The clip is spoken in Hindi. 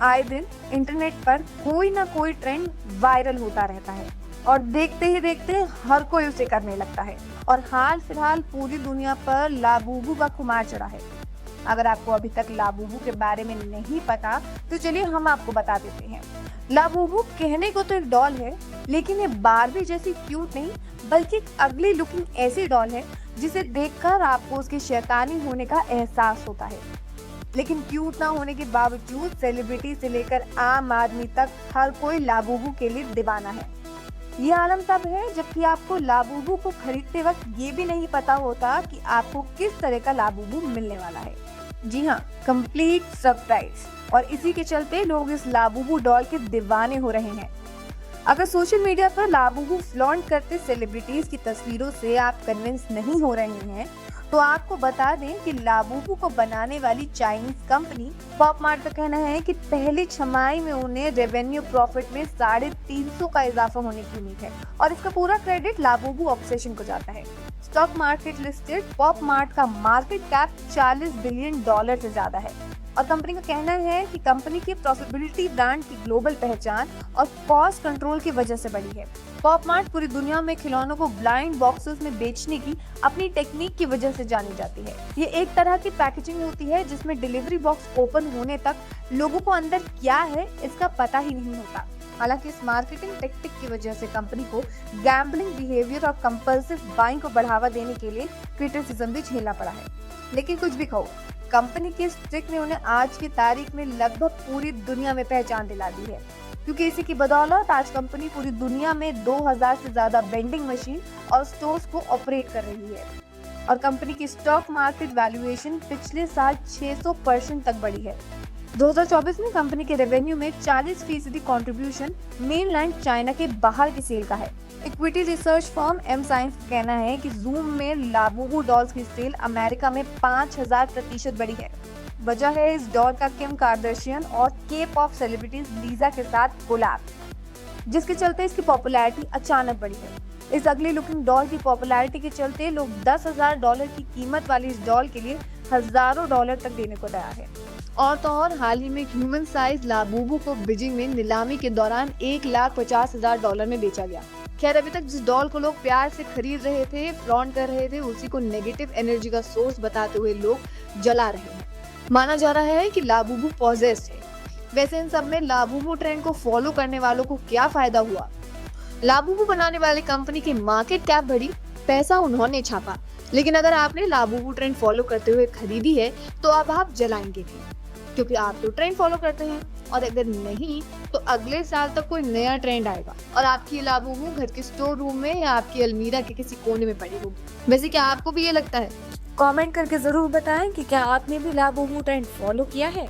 आए दिन इंटरनेट पर कोई ना कोई ट्रेंड वायरल होता रहता है और देखते ही देखते हर कोई उसे करने लगता है। और हाल फिलहाल पूरी दुनिया पर लाबूबू का खुमार चढ़ा है। अगर आपको अभी तक लाबूबू के बारे में नहीं पता तो चलिए हम आपको बता देते हैं। लाबूबू कहने को तो एक डॉल है, लेकिन ये बारबी जैसी क्यूट नहीं बल्कि एक अगली लुकिंग ऐसी डॉल है जिसे देखकर आपको उसके शैतानी होने का एहसास होता है। लेकिन क्यूट ना होने के बावजूद सेलिब्रिटी से लेकर आम आदमी तक हर कोई लाबूबू के लिए दीवाना है। ये आलम तब है जबकि आपको लाबूबू को खरीदते वक्त ये भी नहीं पता होता कि आपको किस तरह का लाबूबू मिलने वाला है। जी हाँ, कंप्लीट सरप्राइज। और इसी के चलते लोग इस लाबूबू डॉल के दीवाने हो रहे हैं। अगर सोशल मीडिया पर लाबूबू फ्लॉन्ट करते सेलिब्रिटीज की तस्वीरों से आप कन्विंस नहीं हो रहे हैं तो आपको बता दें कि लाबूबू को बनाने वाली चाइनीज कंपनी पॉप मार्ट का कहना है कि पहली छमाही में उन्हें रेवेन्यू प्रॉफिट में 350 का इजाफा होने की उम्मीद है और इसका पूरा क्रेडिट लाबूबू ऑब्सेशन को जाता है। Stock market listed pop mart का मार्केट कैप $40 बिलियन से ज्यादा है और कंपनी का कहना है कि कंपनी की प्रॉफिटेबिलिटी, ब्रांड की ग्लोबल पहचान और कॉस्ट कंट्रोल की वजह से बढ़ी है। पॉप मार्ट पूरी दुनिया में खिलौनों को ब्लाइंड बॉक्सेस में बेचने की अपनी टेक्निक की वजह से जानी जाती है। ये एक तरह की पैकेजिंग होती है जिसमें डिलीवरी बॉक्स ओपन होने तक लोगों को अंदर क्या है इसका पता ही नहीं होता। हालांकि इस मार्केटिंग टेक्निक की वजह से कंपनी को गैम्बलिंग बिहेवियर और कंपल्सिव बाइंग को बढ़ावा देने के लिए क्रिटिसिज्म भी झेलना पड़ा है। लेकिन कुछ भी कहो, कंपनी के इस ट्रिक ने उन्हें आज की तारीख में लगभग पूरी दुनिया में पहचान दिला दी है, क्योंकि इसी की बदौलत आज कंपनी पूरी दुनिया में 2000 से ज्यादा वेंडिंग मशीन और स्टोर्स को ऑपरेट कर रही है और कंपनी की स्टॉक मार्केट वैल्यूएशन पिछले साल 600% तक बढ़ी है। 2024 में कंपनी के रेवेन्यू में 40% कंट्रीब्यूशन मेनलैंड चाइना के बाहर की सेल का है। Equity research firm M science का कहना है कि जूम में लाबूबू डॉल्स की सेल अमेरिका में 5000% बढ़ी है। वजह है इस डॉल का किम कार्दाशियन और के पॉप सेलिब्रिटीज लीजा के साथ कोलैब, जिसके चलते इसकी पॉपुलैरिटी अचानक बढ़ी है। इस अगली लुकिंग डॉल की पॉपुलैरिटी के चलते लोग $10,000 की कीमत वाली इस डॉल के लिए हजारों डॉलर तक देने को तैयार है। और तो और हाल ही में ह्यूमन साइज लाबूबू को बीजिंग में नीलामी के दौरान $1,50,000 में बेचा गया। खैर, अभी तक जिस डॉल को लोग प्यार से खरीद रहे थे, फ्लॉन्ट कर रहे थे, उसी को नेगेटिव एनर्जी का सोर्स बताते हुए लोग जला रहे हैं। माना जा रहा है कि लाबूबू पॉजेस्ड है। वैसे इन सब में लाबूबू ट्रेंड को फॉलो करने वालों को क्या फायदा हुआ? लाबूबू बनाने वाली कंपनी की मार्केट कैप बढ़ी, पैसा उन्होंने छापा। लेकिन अगर आपने लाबूबू ट्रेंड फॉलो करते हुए खरीदी है तो अब आप जलाएंगे नहीं, क्योंकि आप तो ट्रेंड फॉलो करते हैं। और अगर नहीं तो अगले साल तक कोई नया ट्रेंड आएगा और आपकी लाबूबू घर के स्टोर रूम में या आपकी अलमीरा के किसी कोने में पड़ी होगी। वैसे क्या आपको भी ये लगता है? कमेंट करके जरूर बताएं कि क्या आपने भी लाबूबू ट्रेंड फॉलो किया है।